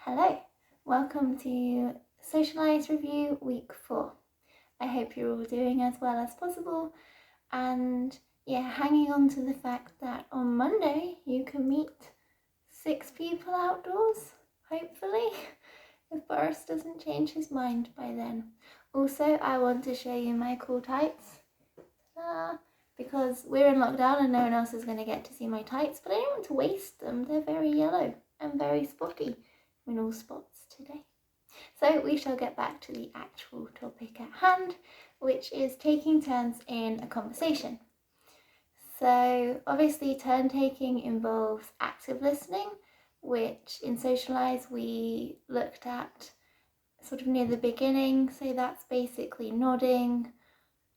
Hello, welcome to SocialEyes Review Week 4. I hope you're all doing as well as possible and hanging on to the fact that on Monday you can meet 6 people outdoors, hopefully, if Boris doesn't change his mind by then. Also, I want to show you my cool tights because we're in lockdown and no one else is going to get to see my tights, but I don't want to waste them. They're very yellow and very spotty. In all spots today. So we shall get back to the actual topic at hand, which is taking turns in a conversation. So obviously turn taking involves active listening, which in SocialEyes we looked at sort of near the beginning. So that's basically nodding,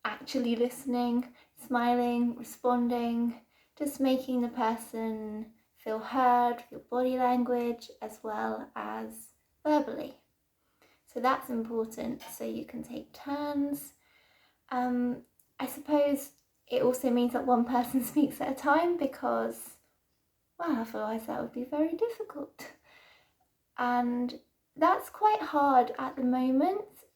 actually listening, smiling, responding, just making the person feel heard, your body language, as well as verbally. So that's important, so you can take turns. I suppose it also means that one person speaks at a time because, well, otherwise that would be very difficult. And that's quite hard at the moment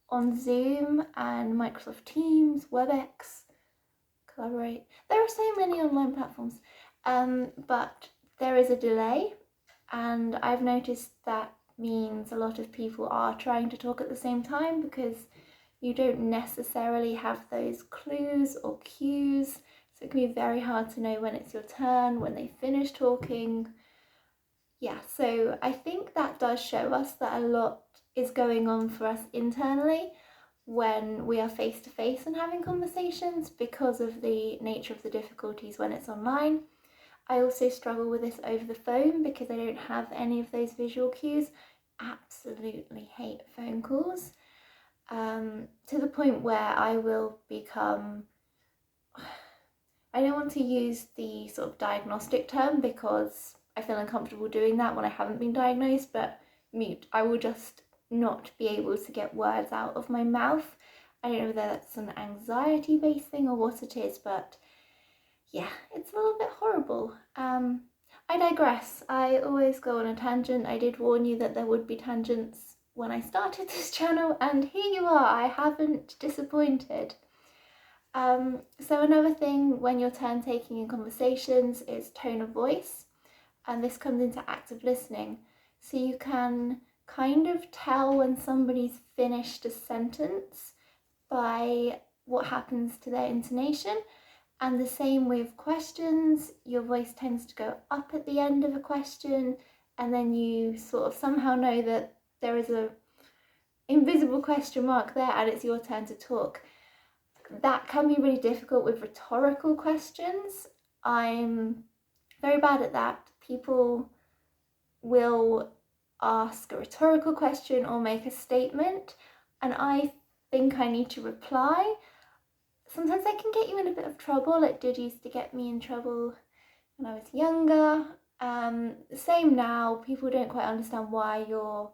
on Zoom and Microsoft Teams, WebEx, Collaborate. There are so many online platforms, but there is a delay, and I've noticed that means a lot of people are trying to talk at the same time because you don't necessarily have those clues or cues, so it can be very hard to know when it's your turn, when they finish talking. So I think that does show us that a lot is going on for us internally when we are face to face and having conversations because of the nature of the difficulties when it's online. I also struggle with this over the phone because I don't have any of those visual cues. Absolutely hate phone calls, to the point where I will become, I don't want to use the sort of diagnostic term because I feel uncomfortable doing that when I haven't been diagnosed, but mute. I will just not be able to get words out of my mouth. I don't know whether that's an anxiety-based thing or what it is, but it's a little bit horrible. I digress. I always go on a tangent. I did warn you that there would be tangents when I started this channel, and here you are. I haven't disappointed. So another thing when you're turn taking in conversations is tone of voice, and this comes into active listening. So you can kind of tell when somebody's finished a sentence by what happens to their intonation. And the same with questions, your voice tends to go up at the end of a question, and then you sort of somehow know that there is a invisible question mark there and it's your turn to talk. That can be really difficult with rhetorical questions. I'm very bad at that. People will ask a rhetorical question or make a statement, and I think I need to reply. Sometimes they can get you in a bit of trouble. It did used to get me in trouble when I was younger. Same now. People don't quite understand why you're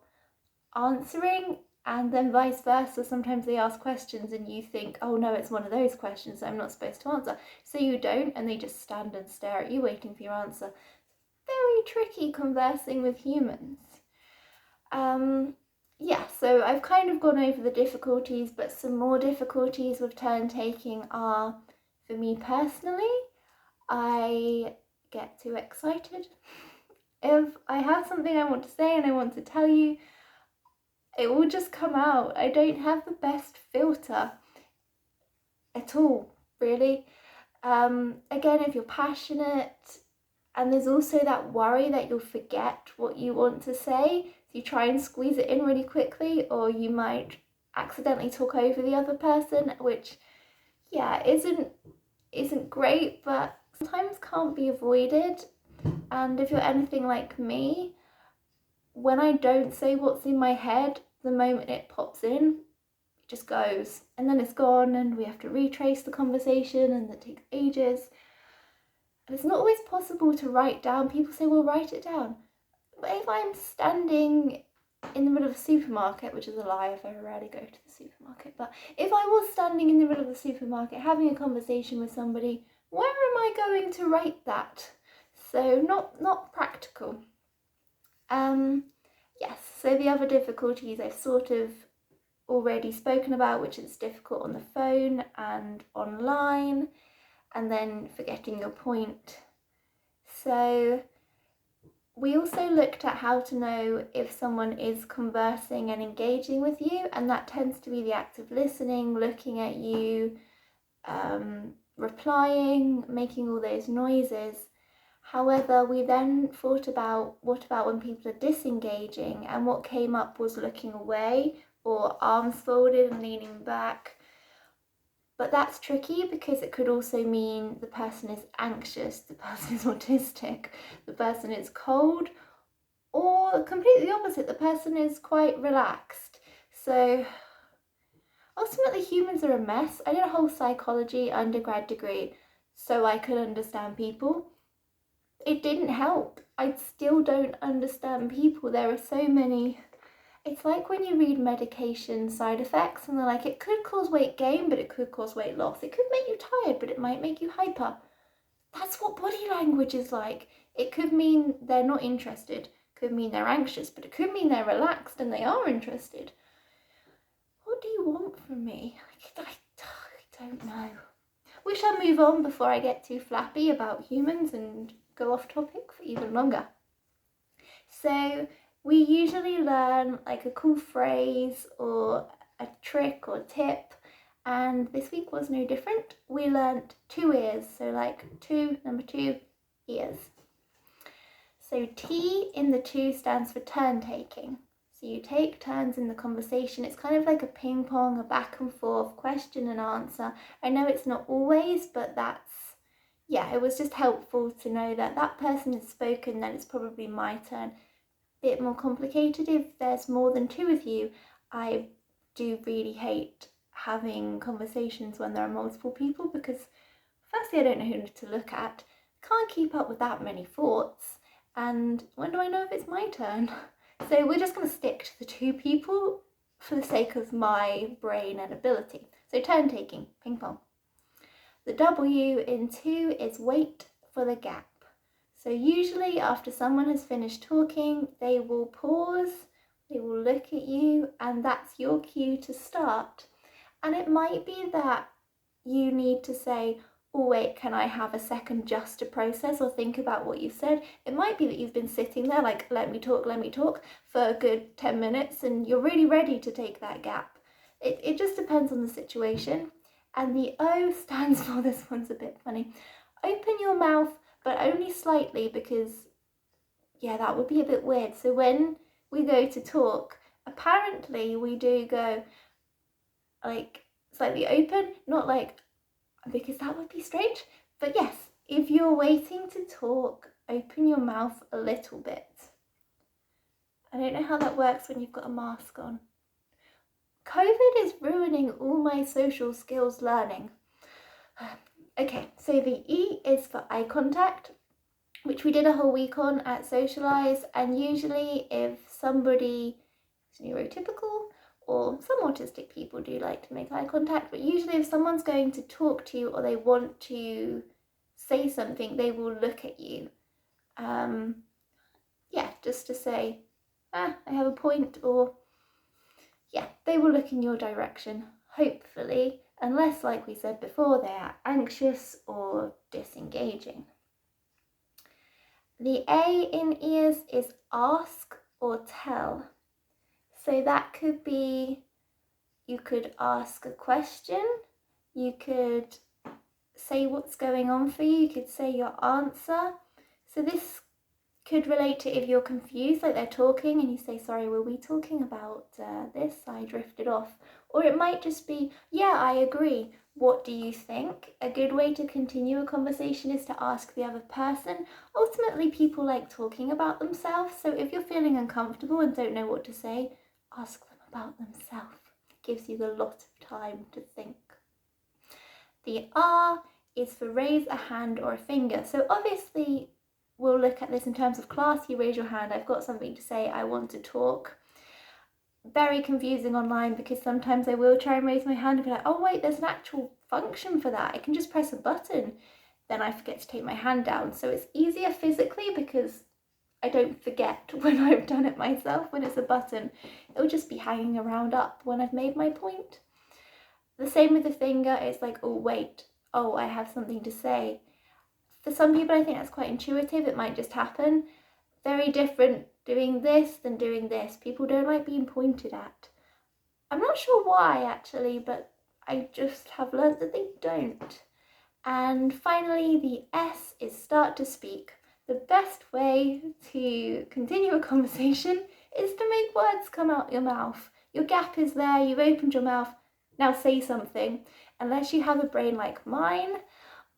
answering, and then vice versa. Sometimes they ask questions and you think, oh no, it's one of those questions that I'm not supposed to answer. So you don't, and they just stand and stare at you waiting for your answer. Very tricky conversing with humans. So I've kind of gone over the difficulties, but some more difficulties with turn taking are, for me personally, I get too excited. If I have something I want to say and I want to tell you, it will just come out. I don't have the best filter at all, really. Again, if you're passionate, and there's also that worry that you'll forget what you want to say, so you try and squeeze it in really quickly, or you might accidentally talk over the other person, which isn't great, but sometimes can't be avoided. And if you're anything like me, when I don't say what's in my head, the moment it pops in, it just goes, and then it's gone, and we have to retrace the conversation, and that takes ages. And it's not always possible to write down. People say, well, write it down. But if I'm standing in the middle of a supermarket, which is a lie, I very rarely go to the supermarket, but if I was standing in the middle of the supermarket having a conversation with somebody, where am I going to write that? So not practical. So the other difficulties I've sort of already spoken about, which is difficult on the phone and online, and then forgetting your point. So we also looked at how to know if someone is conversing and engaging with you, and that tends to be the act of listening, looking at you, replying, making all those noises. However, we then thought about what about when people are disengaging, and what came up was looking away or arms folded and leaning back. But that's tricky because it could also mean the person is anxious, the person is autistic, the person is cold, or completely the opposite, the person is quite relaxed. So ultimately humans are a mess. I did a whole psychology undergrad degree so I could understand people. It didn't help. I still don't understand people. There are so many. It's like when you read medication side effects and they're like, it could cause weight gain, but it could cause weight loss. It could make you tired, but it might make you hyper. That's what body language is like. It could mean they're not interested, could mean they're anxious, but it could mean they're relaxed and they are interested. What do you want from me? I don't know. We shall move on before I get too flappy about humans and go off topic for even longer. So we usually learn like a cool phrase or a trick or tip, and this week was no different. We learnt 2 ears, so like number 2 ears. So T in the 2 stands for turn taking. So you take turns in the conversation. It's kind of like a ping pong, a back and forth, question and answer. I know it's not always, but it was just helpful to know that that person has spoken, then it's probably my turn. Bit more complicated if there's more than 2 of you. I do really hate having conversations when there are multiple people because firstly I don't know who to look at, can't keep up with that many thoughts, and when do I know if it's my turn? So we're just going to stick to the 2 people for the sake of my brain and ability. So turn taking, ping pong. The W in 2 is wait for the gap. So usually after someone has finished talking, they will pause, they will look at you, and that's your cue to start. And it might be that you need to say, oh wait, can I have a second just to process or think about what you said? It might be that you've been sitting there like, let me talk for a good 10 minutes and you're really ready to take that gap. It just depends on the situation. And the O stands for, this one's a bit funny, open your mouth, but only slightly, because that would be a bit weird. So when we go to talk, apparently we do go like slightly open, not like, because that would be strange. But yes, if you're waiting to talk, open your mouth a little bit. I don't know how that works when you've got a mask on. COVID is ruining all my social skills learning. Okay, so the E is for eye contact, which we did a whole week on at SocialEyes, and usually if somebody is neurotypical, or some autistic people do like to make eye contact, but usually if someone's going to talk to you or they want to say something, they will look at you. Just to say, I have a point, or they will look in your direction, hopefully, unless, like we said before, they are anxious or disengaging. The A in ears is ask or tell. So that could be, you could ask a question, you could say what's going on for you, you could say your answer. So this could relate to if you're confused, like they're talking and you say, sorry, were we talking about this? I drifted off. Or it might just be, yeah, I agree. What do you think? A good way to continue a conversation is to ask the other person. Ultimately, people like talking about themselves. So if you're feeling uncomfortable and don't know what to say, ask them about themselves. It gives you a lot of time to think. The R is for raise a hand or a finger. So obviously, we'll look at this in terms of class. You raise your hand, I've got something to say, I want to talk. Very confusing online because sometimes I will try and raise my hand and be like, oh wait, there's an actual function for that. I can just press a button. Then I forget to take my hand down. So it's easier physically because I don't forget when I've done it myself. When it's a button, it'll just be hanging around up when I've made my point. The same with the finger. It's like, oh wait, oh, I have something to say. For some people, I think that's quite intuitive. It might just happen. Very different doing this than doing this. People don't like being pointed at. I'm not sure why actually, but I just have learned that they don't. And finally, the S is start to speak. The best way to continue a conversation is to make words come out your mouth. Your gap is there, you've opened your mouth, now say something. Unless you have a brain like mine,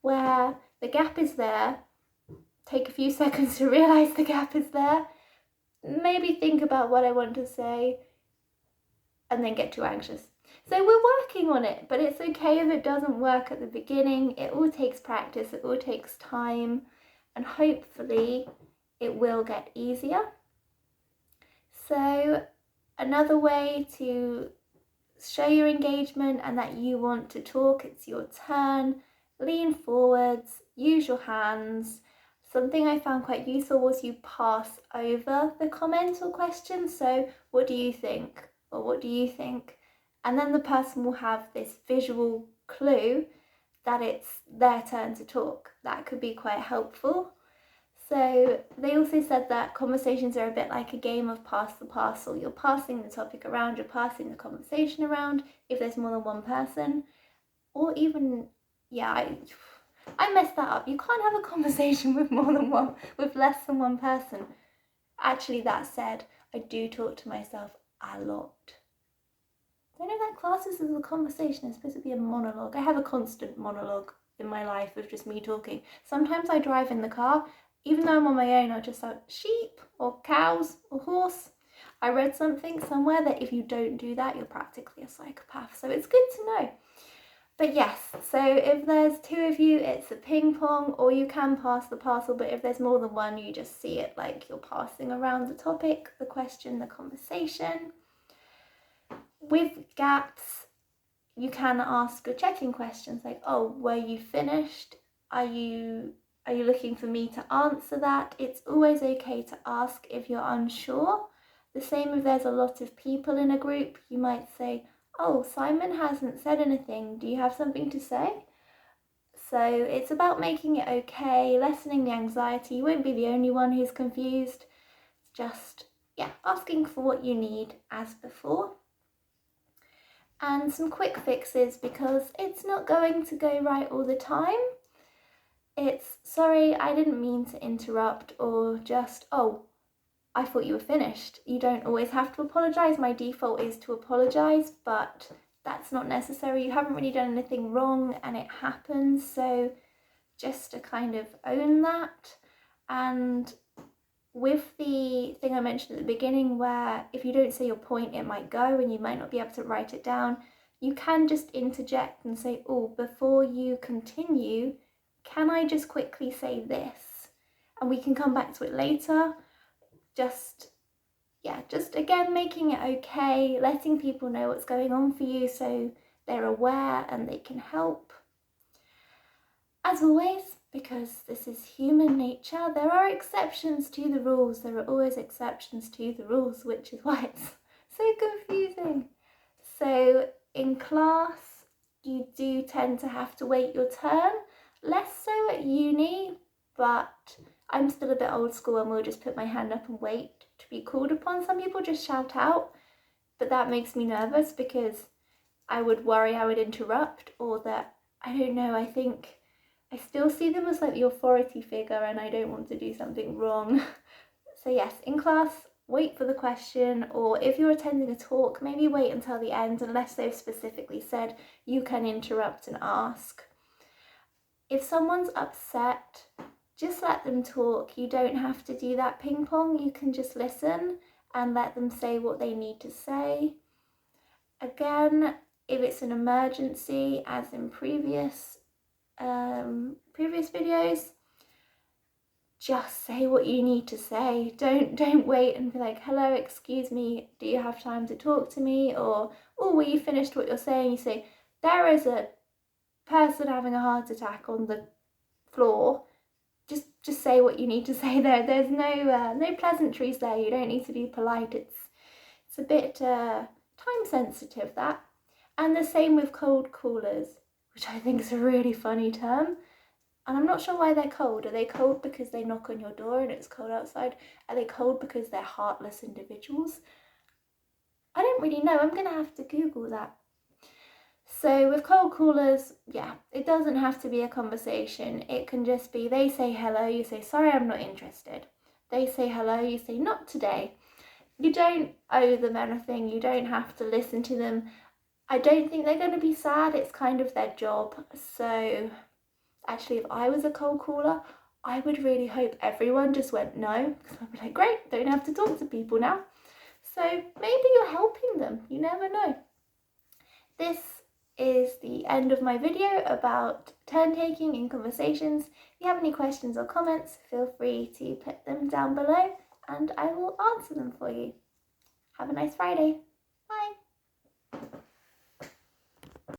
where the gap is there, take a few seconds to realise the gap is there, maybe think about what I want to say, and then get too anxious. So we're working on it, but it's okay if it doesn't work at the beginning. It all takes practice, it all takes time, and hopefully it will get easier. So another way to show your engagement and that you want to talk, it's your turn, lean forwards, use your hands. Something I found quite useful was you pass over the comment or question. So what do you think? Or what do you think? And then the person will have this visual clue that it's their turn to talk. That could be quite helpful. So they also said that conversations are a bit like a game of pass the parcel. You're passing the topic around, you're passing the conversation around if there's more than one person. Or even, yeah, I messed that up. You can't have a conversation with less than one person. Actually, that said, I do talk to myself a lot. I don't know if that classes as a conversation. It's supposed to be a monologue. I have a constant monologue in my life of just me talking. Sometimes I drive in the car, even though I'm on my own, I'll just shout sheep or cows or horse. I read something somewhere that if you don't do that, you're practically a psychopath. So it's good to know. But yes, so if there's two of you, it's a ping pong, or you can pass the parcel, but if there's more than one, you just see it like you're passing around the topic, the question, the conversation. With gaps, you can ask your check-in questions like, oh, were you finished? Are you looking for me to answer that? It's always okay to ask if you're unsure. The same if there's a lot of people in a group, you might say, oh, Simon hasn't said anything. Do you have something to say? So it's about making it okay, lessening the anxiety. You won't be the only one who's confused. Just, asking for what you need as before. And some quick fixes, because it's not going to go right all the time. It's, sorry, I didn't mean to interrupt, or just, oh, I thought you were finished. You don't always have to apologise. My default is to apologise, but that's not necessary. You haven't really done anything wrong and it happens. So just to kind of own that. And with the thing I mentioned at the beginning, where if you don't say your point, it might go and you might not be able to write it down, you can just interject and say, oh, before you continue, can I just quickly say this? And we can come back to it later. Just again, making it okay, letting people know what's going on for you so they're aware and they can help. As always, because this is human nature, there are exceptions to the rules. There are always exceptions to the rules, which is why it's so confusing. So in class, you do tend to have to wait your turn, less so at uni, but I'm still a bit old school and will just put my hand up and wait to be called upon. Some people just shout out, but that makes me nervous because I would worry I would interrupt, or that, I don't know, I think I still see them as like the authority figure and I don't want to do something wrong. So yes, in class, wait for the question, or if you're attending a talk, maybe wait until the end unless they've specifically said you can interrupt and ask. If someone's upset, just let them talk. You don't have to do that ping pong. You can just listen and let them say what they need to say. Again, if it's an emergency, as in previous videos, just say what you need to say. Don't wait and be like, hello, excuse me, do you have time to talk to me? Or, oh, were you finished what you're saying? You say, there is a person having a heart attack on the floor. just say what you need to say there. There's no pleasantries there. You don't need to be polite. It's a bit time sensitive, that. And the same with cold callers, which I think is a really funny term. And I'm not sure why they're cold. Are they cold because they knock on your door and it's cold outside? Are they cold because they're heartless individuals? I don't really know. I'm going to have to Google that. So with cold callers, yeah, it doesn't have to be a conversation. It can just be they say hello, you say, sorry, I'm not interested. They say hello, you say, not today. You don't owe them anything. You don't have to listen to them. I don't think they're going to be sad. It's kind of their job. So actually, if I was a cold caller, I would really hope everyone just went no, because I'd be like, great, don't have to talk to people now. So maybe you're helping them. You never know. This is the end of my video about turn taking in conversations. If you have any questions or comments, feel free to put them down below and I will answer them for you. Have a nice Friday.